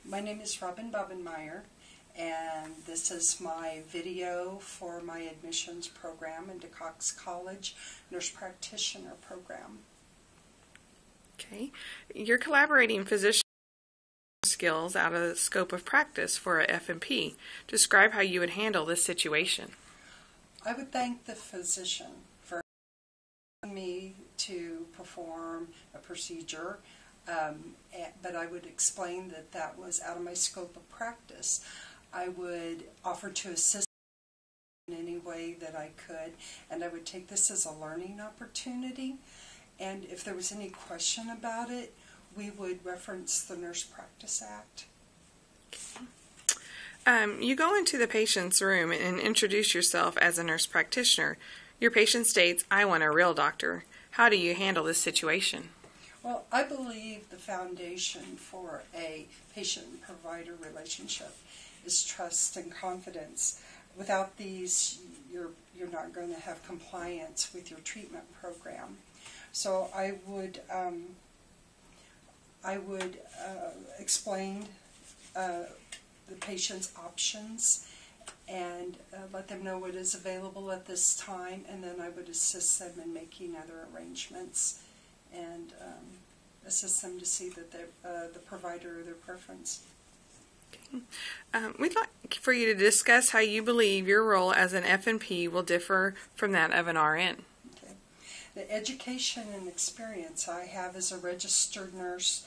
My name is Robin Bobenmeyer, and this is my video for my admissions program into Cox College Nurse Practitioner Program. Okay. You're collaborating physician skills out of the scope of practice for a FNP. Describe how you would handle this situation. I would thank the physician for allowing me to perform a procedure, but I would explain that that was out of my scope of practice. I would offer to assist in any way that I could, and I would take this as a learning opportunity. And if there was any question about it, we would reference the Nurse Practice Act. You go into the patient's room and introduce yourself as a nurse practitioner. Your patient states, "I want a real doctor." How do you handle this situation? Well, I believe the foundation for a patient-provider relationship is trust and confidence. Without these, you're not going to have compliance with your treatment program. So I would explain the patient's options and let them know what is available at this time, and then I would assist them in making other arrangements and assist them to see that the provider of their preference. Okay. We'd like for you to discuss how you believe your role as an FNP will differ from that of an RN. Okay. The education and experience I have as a registered nurse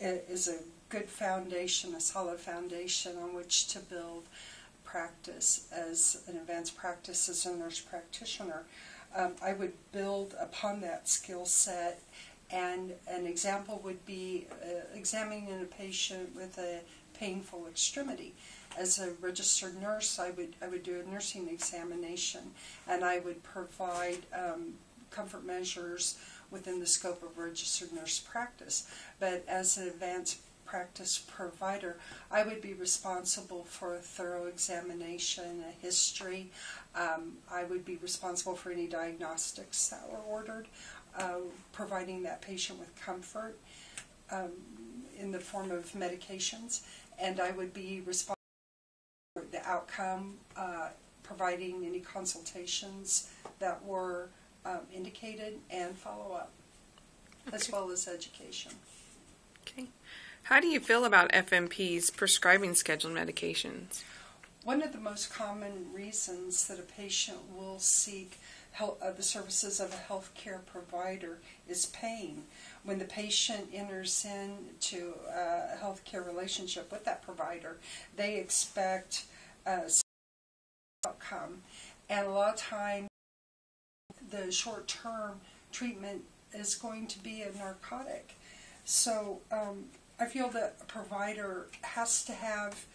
is a good foundation, a solid foundation on which to build practice as an advanced practice as a nurse practitioner. I would build upon that skill set, and an example would be examining a patient with a painful extremity. As a registered nurse, I would do a nursing examination, and I would provide comfort measures within the scope of registered nurse practice. But as an advanced practice provider, I would be responsible for a thorough examination, a history. I would be responsible for any diagnostics that were ordered, providing that patient with comfort in the form of medications, and I would be responsible for the outcome, providing any consultations that were indicated, and follow-up, as well as education. Okay. How do you feel about FNPs prescribing scheduled medications? One of the most common reasons that a patient will seek the services of a healthcare provider is pain. When the patient enters into a healthcare relationship with that provider, they expect some outcome, and a lot of times the short-term treatment is going to be a narcotic. So I feel that a provider has to have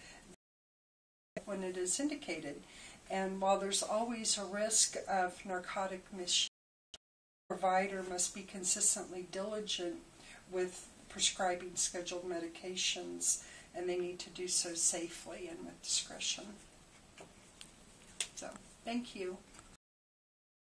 when it is indicated. And while there's always a risk of narcotic misuse, the provider must be consistently diligent with prescribing scheduled medications, and they need to do so safely and with discretion. So, thank you.